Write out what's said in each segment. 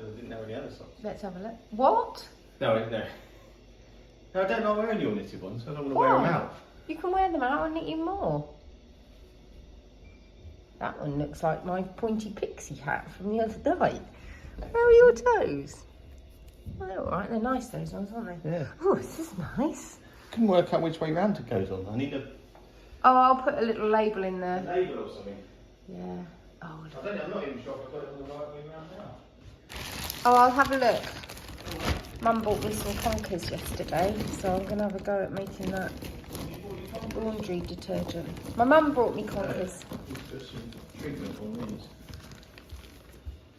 because I didn't know any other socks. Let's have a look. What? No. No, I don't like wearing your knitted ones. I don't want to wear them out. You can wear them out and knit you more. That one looks like my pointy pixie hat from the other night. Where are your toes? Oh, they're alright. They're nice, those ones, aren't they? Yeah. Oh, this is nice. I can work out which way round it goes on. I need a... Oh, I'll put a little label in there. A label or something. Yeah. Oh, I'm not even sure if I've got it on the right way round now. Oh, I'll have a look. Mum bought me some conkers yesterday, so I'm going to have a go at making that laundry detergent. My mum brought me conkers. Treatment on these.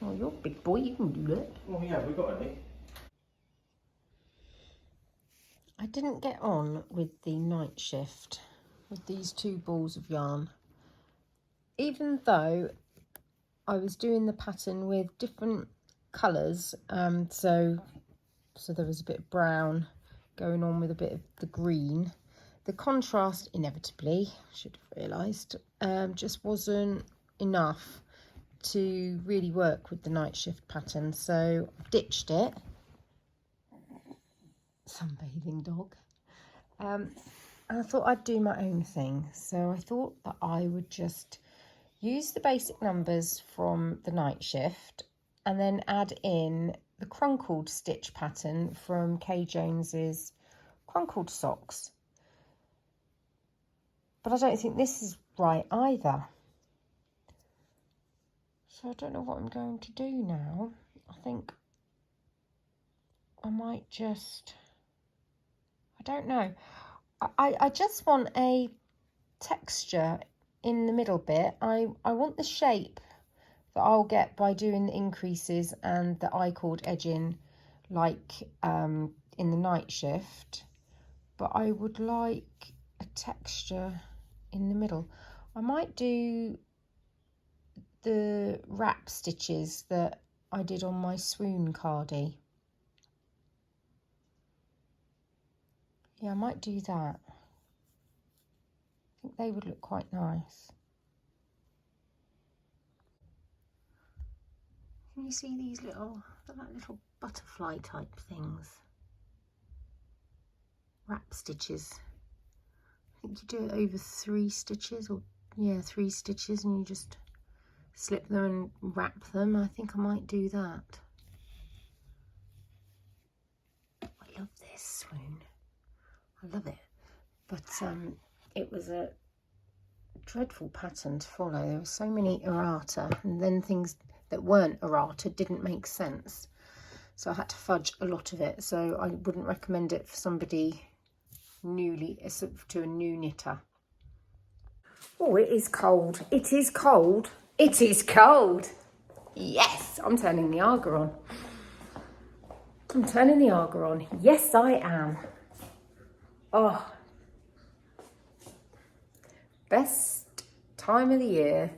Oh, you're a big boy, you can do that. Oh yeah, we've got any. I didn't get on with the night shift with these 2 balls of yarn. Even though I was doing the pattern with different colours, so there was a bit of brown going on with a bit of the green. The contrast, inevitably, I should have realised, just wasn't enough to really work with the night shift pattern, so I ditched it. Sunbathing dog. And I thought I'd do my own thing, so I thought that I would just use the basic numbers from the night shift and then add in the crunkled stitch pattern from Kay Jones's crunkled socks. But I don't think this is right either. So I don't know what I'm going to do now. I think I might just... I don't know. I just want a texture in the middle bit. I want the shape that I'll get by doing the increases and the I-cord edging like in the night shift. But I would like a texture in the middle. I might do the wrap stitches that I did on my swoon cardie. Yeah, I might do that. I think they would look quite nice. Can you see these little, they're like little butterfly type things? Wrap stitches. I think you do it over 3 stitches, or yeah, 3 stitches, and you just slip them and wrap them. I think I might do that. I love this swoon. I love it. But it was a dreadful pattern to follow. There were so many errata, and then things that weren't errata didn't make sense. So I had to fudge a lot of it. So I wouldn't recommend it for somebody newly, to a new knitter. Oh, it is cold. It is cold. It is cold. Yes, I'm turning the Aga on. I'm turning the Aga on. Yes, I am. Oh, best time of the year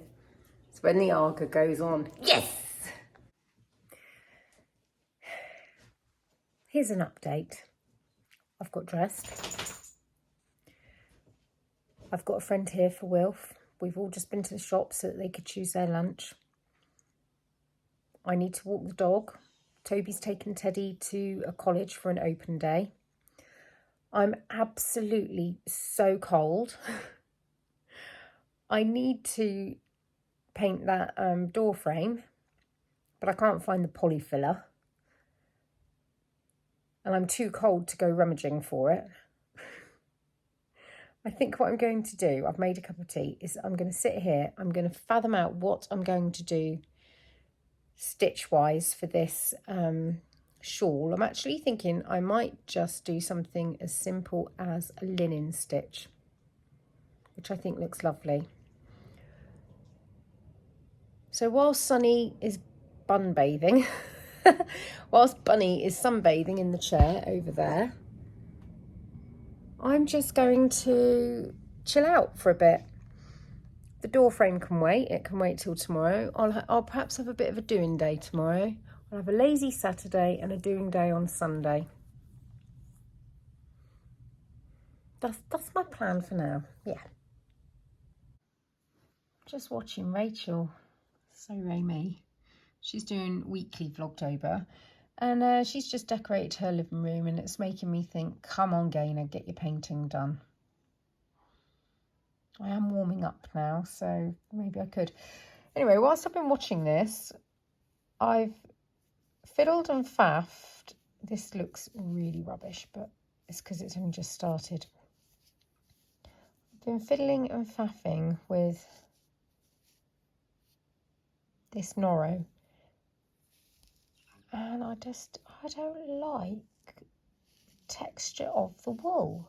is when the Aga goes on. Yes! Here's an update. I've got dressed. I've got a friend here for Wilf. We've all just been to the shop so that they could choose their lunch. I need to walk the dog. Toby's taken Teddy to a college for an open day. I'm absolutely so cold. I need to paint that door frame, but I can't find the poly filler. And I'm too cold to go rummaging for it. I think what I'm going to do, I've made a cup of tea, is I'm going to sit here, I'm going to fathom out what I'm going to do stitch-wise for this shawl. I'm actually thinking I might just do something as simple as a linen stitch, which I think looks lovely. So whilst Sunny is bun bathing, whilst Bunny is sunbathing in the chair over there, I'm just going to chill out for a bit. The door frame can wait. It can wait till tomorrow. I'll perhaps have a bit of a doing day tomorrow. I'll have a lazy Saturday and a doing day on Sunday. That's my plan for now. Yeah. Just watching Rachel. So Ray me. She's doing weekly Vlogtober, and she's just decorated her living room, and it's making me think, come on, Gaynor, get your painting done. I am warming up now, so maybe I could. Anyway, whilst I've been watching this, I've fiddled and faffed. This looks really rubbish, but it's because it's only just started. I've been fiddling and faffing with this Noro. And I don't like the texture of the wool.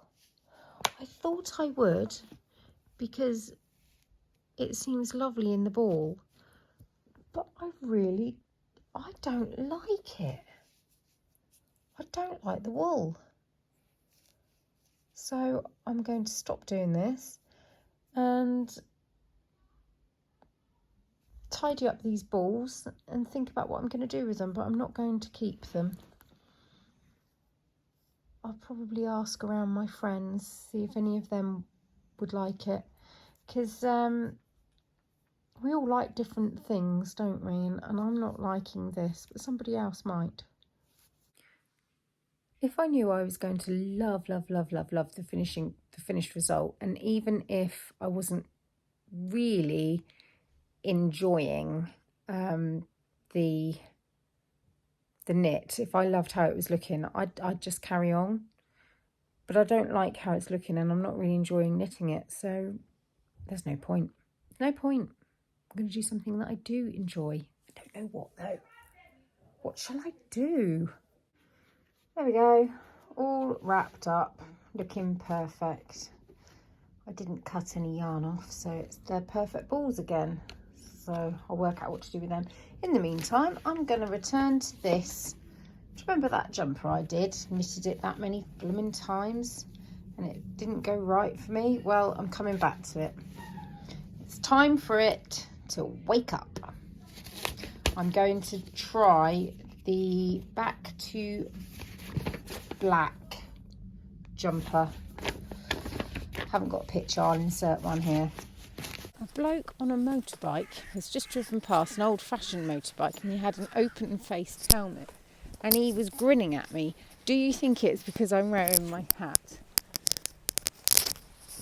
I thought I would, because it seems lovely in the ball, but I don't like it. I don't like the wool. So I'm going to stop doing this and tidy up these balls and think about what I'm going to do with them, but I'm not going to keep them. I'll probably ask around my friends, see if any of them would like it, because we all like different things, don't we? And I'm not liking this, but somebody else might. If I knew I was going to love the finished result, and even if I wasn't really enjoying the knit, if I loved how it was looking, I'd just carry on. But I don't like how it's looking, and I'm not really enjoying knitting it, so there's no point. No point. I'm going to do something that I do enjoy. I don't know what though. What shall I do? There we go, all wrapped up, looking perfect. I didn't cut any yarn off, so it's the perfect balls again. So I'll work out what to do with them. In the meantime, I'm going to return to this. Do you remember that jumper I did? Knitted it that many blooming times and it didn't go right for me. Well, I'm coming back to it. It's time for it to wake up. I'm going to try the back to black jumper. Haven't got a picture, I'll insert one here. A bloke on a motorbike has just driven past, an old-fashioned motorbike, and he had an open-faced helmet, and he was grinning at me. Do you think it's because I'm wearing my hat?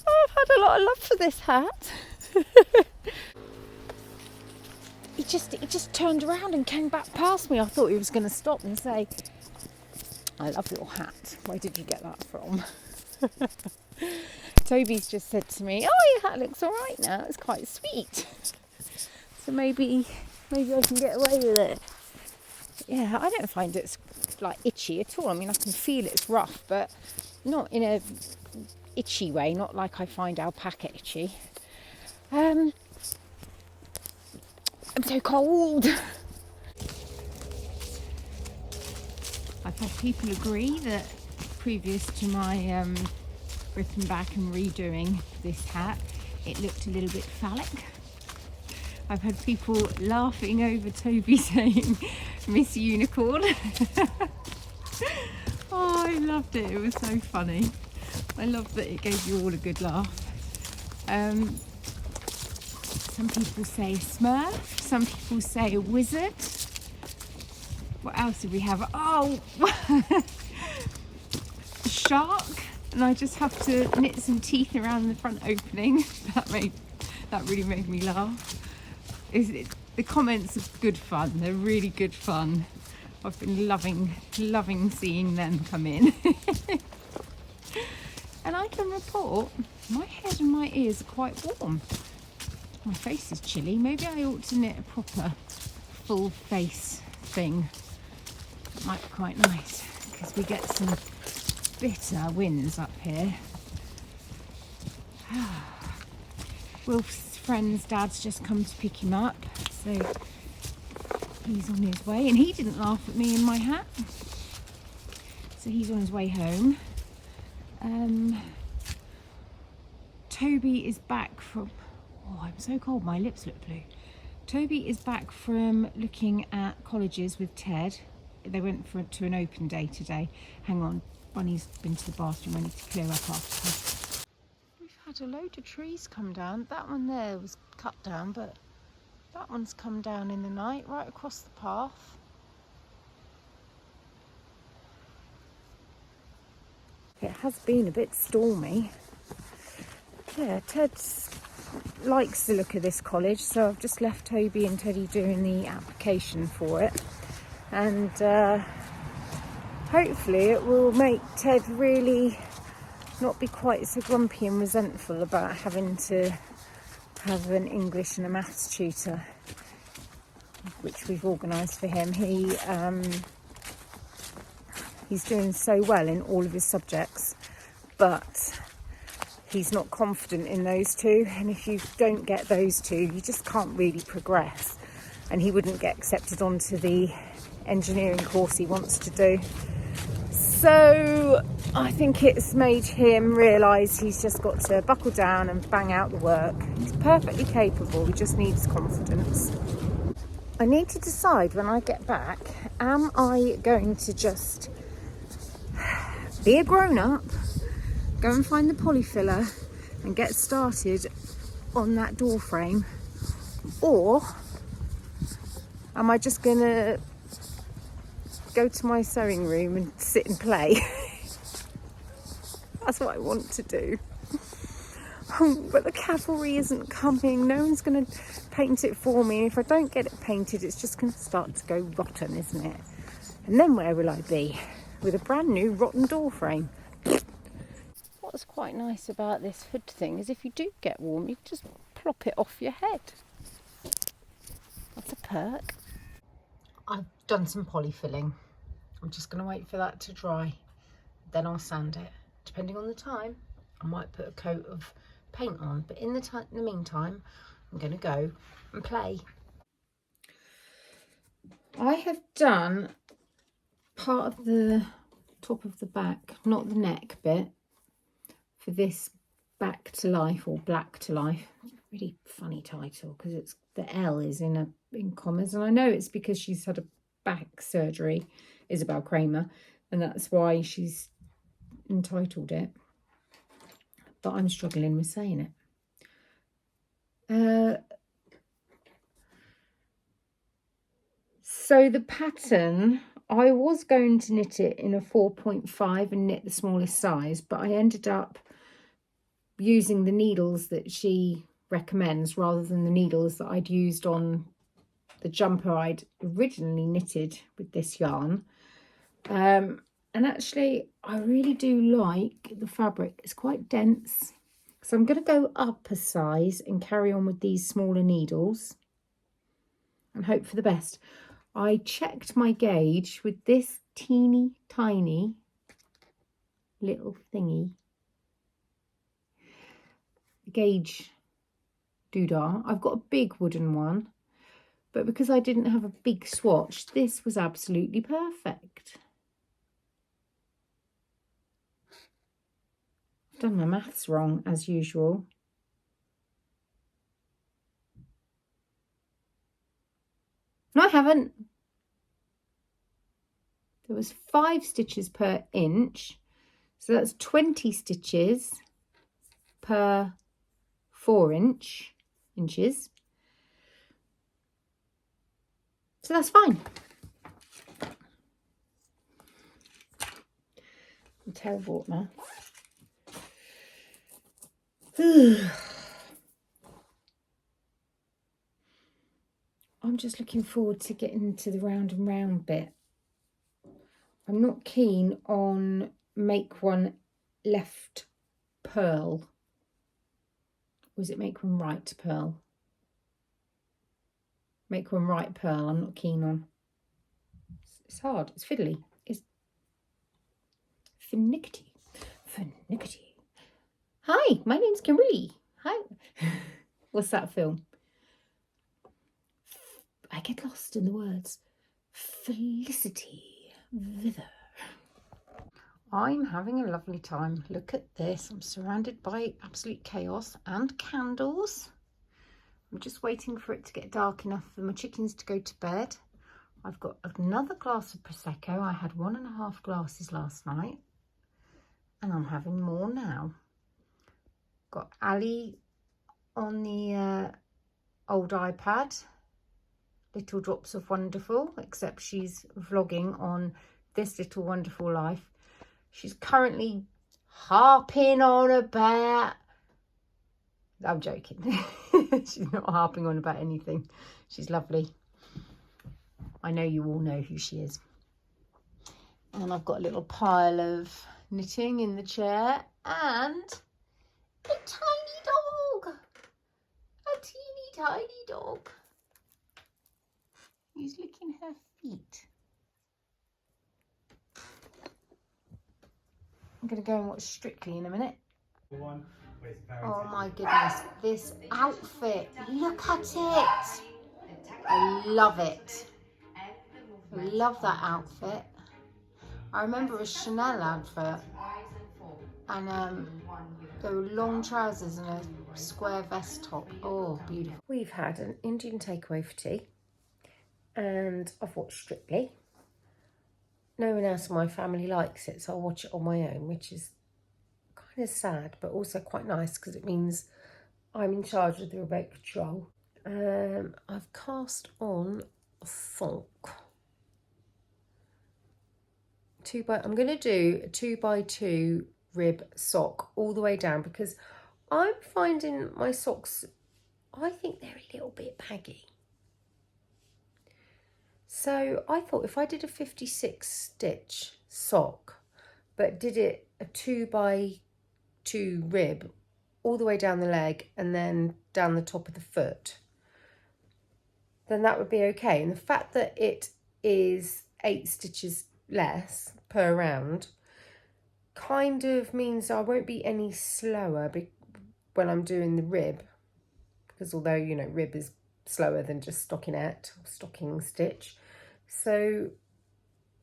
Oh, I've had a lot of love for this hat. He just turned around and came back past me. I thought he was going to stop and say, I love your hat. Where did you get that from? Toby's just said to me, oh, your hat looks all right now. It's quite sweet. So maybe I can get away with it. Yeah, I don't find it's like itchy at all. I mean, I can feel it's rough, but not in a itchy way. Not like I find alpaca itchy. I'm so cold. I've had people agree that previous to my ripping back and redoing this hat, it looked a little bit phallic. I've had people laughing over Toby saying Miss Unicorn. Oh, I loved it. It was so funny. I loved that it gave you all a good laugh. Some people say a smurf. Some people say a wizard. What else did we have? Oh, a shark. And I just have to knit some teeth around the front opening. That really made me laugh. The comments are good fun. They're really good fun. I've been loving seeing them come in. And I can report my head and my ears are quite warm. My face is chilly. Maybe I ought to knit a proper full face thing. It might be quite nice because we get some bitter winds up here. Wilf's friend's dad's just come to pick him up, so he's on his way, and he didn't laugh at me in my hat, so he's on his way home. Toby is back from, oh, I'm so cold, my lips look blue. Toby is back from looking at colleges with Ted. They went to an open day today. Hang on, Bunny's been to the bathroom. I need to clear up after her. We've had a load of trees come down. That one there was cut down, but That one's come down in the night, right across the path. It has been a bit stormy. Yeah, Ted likes the look of this college, so I've just left Toby and Teddy doing the application for it. And hopefully it will make Ted really not be quite so grumpy and resentful about having to have an English and a maths tutor, which we've organised for him. He's doing so well in all of his subjects, but he's not confident in those two, and if you don't get those two, you just can't really progress, and he wouldn't get accepted onto the engineering course he wants to do. So I think it's made him realise he's just got to buckle down and bang out the work. He's perfectly capable, he just needs confidence. I need to decide when I get back, am I going to just be a grown-up, go and find the polyfiller and get started on that door frame, or am I just going to go to my sewing room and sit and play? That's what I want to do. But the cavalry isn't coming. No one's going to paint it for me. If I don't get it painted, it's just going to start to go rotten, isn't it? And then where will I be? With a brand new rotten door frame. What's quite nice about this hood thing is if you do get warm, you just plop it off your head. That's a perk. I've done some polyfilling. I'm just going to wait for that to dry. Then I'll sand it. Depending on the time, I might put a coat of paint on. But in the meantime, I'm going to go and play. I have done part of the top of the back, not the neck bit, for this Back to Life or Black to Life. Really funny title because it's the L is in commas, and I know it's because she's had a back surgery, Isabel Kramer, and that's why she's entitled it. But I'm struggling with saying it. So the pattern, I was going to knit it in a 4.5 and knit the smallest size, but I ended up using the needles that she recommends rather than the needles that I'd used on the jumper I'd originally knitted with this yarn. And actually, I really do like the fabric. It's quite dense. So I'm going to go up a size and carry on with these smaller needles and hope for the best. I checked my gauge with this teeny tiny little thingy gauge doodah. I've got a big wooden one, but because I didn't have a big swatch, this was absolutely perfect. I've done my maths wrong as usual. No, I haven't. There was 5 stitches per inch, so that's 20 stitches per 4 inches. So that's fine. I'm terrible at maths. I'm just looking forward to getting to the round and round bit. I'm not keen on make one left purl. Or is it make one right purl? Make one right purl, I'm not keen on. It's hard, it's fiddly. It's finicky. Finicky. Hi, my name's Kimberly. Hi. What's that film? I get lost in the words. Felicity Vither. I'm having a lovely time. Look at this. I'm surrounded by absolute chaos and candles. I'm just waiting for it to get dark enough for my chickens to go to bed. I've got another glass of Prosecco. I had 1.5 glasses last night, and I'm having more now. Got Ali on the old iPad Little Drops of Wonderful, except she's vlogging on this little wonderful life. She's currently harping on about... I'm joking. She's not harping on about anything. She's lovely. I know you all know who she is. And I've got a little pile of knitting in the chair and a tiny dog. A teeny tiny dog. He's licking her feet. I'm going to go and watch Strictly in a minute. Oh my goodness, this outfit. Look at it. I love it. I love that outfit. I remember a Chanel advert, and there were long trousers and a square vest top. Oh, beautiful. We've had an Indian takeaway for tea, and I've watched Strictly. No one else in my family likes it, so I'll watch it on my own, which is kind of sad, but also quite nice because it means I'm in charge of the remote control. I've cast on a sock. I'm going to do a 2x2 rib sock all the way down because I'm finding my socks, I think they're a little bit baggy. So I thought if I did a 56 stitch sock, but did it a 2x2 rib all the way down the leg and then down the top of the foot, then that would be okay. And the fact that it is 8 stitches less per round kind of means I won't be any slower when I'm doing the rib, because although, you know, rib is slower than just stockinette or stocking stitch, so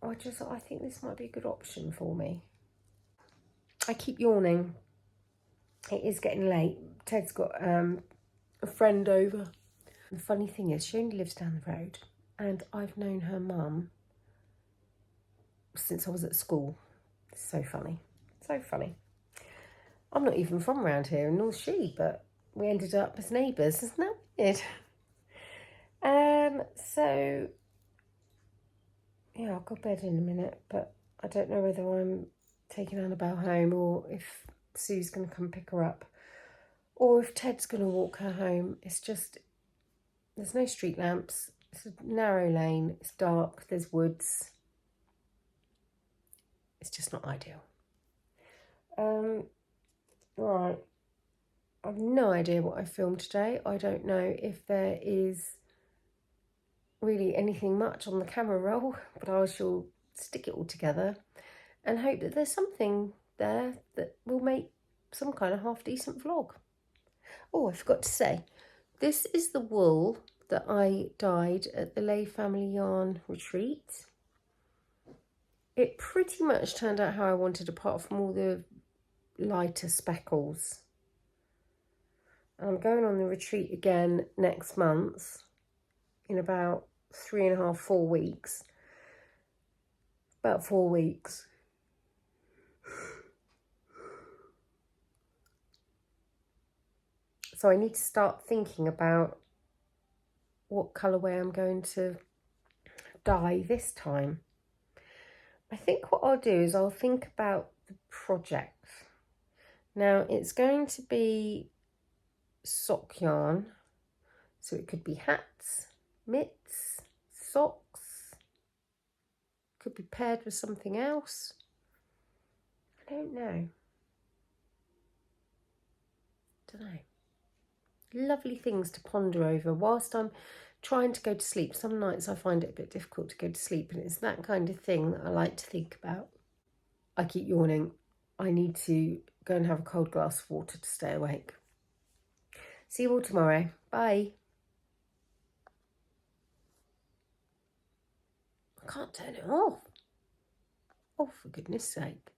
I think this might be a good option for me. I keep yawning. It is getting late. Ted's got a friend over. The funny thing is, she only lives down the road, and I've known her mum since I was at school. It's so funny. So funny. I'm not even from around here, and nor she, but we ended up as neighbours. Isn't that weird? So, yeah, I'll go to bed in a minute, but I don't know whether I'm taking Annabelle home or if Sue's going to come pick her up or if Ted's going to walk her home. It's just, there's no street lamps. It's a narrow lane. It's dark. There's woods. It's just not ideal. Right. I've no idea what I filmed today. I don't know if there is really anything much on the camera roll, but I shall stick it all together and hope that there's something there that will make some kind of half-decent vlog. Oh, I forgot to say, this is the wool that I dyed at the Lay Family Yarn retreat. It pretty much turned out how I wanted, apart from all the lighter speckles. I'm going on the retreat again next month in about 3.5, 4 weeks. About 4 weeks. So I need to start thinking about what colourway I'm going to dye this time. I think what I'll do is I'll think about the project. Now it's going to be sock yarn, so it could be hats, mitts, socks, could be paired with something else. I don't know. Lovely things to ponder over whilst I'm trying to go to sleep. Some nights I find it a bit difficult to go to sleep, and it's that kind of thing that I like to think about. I keep yawning. I need to go and have a cold glass of water to stay awake. See you all tomorrow. Bye. I can't turn it off. Oh, for goodness sake.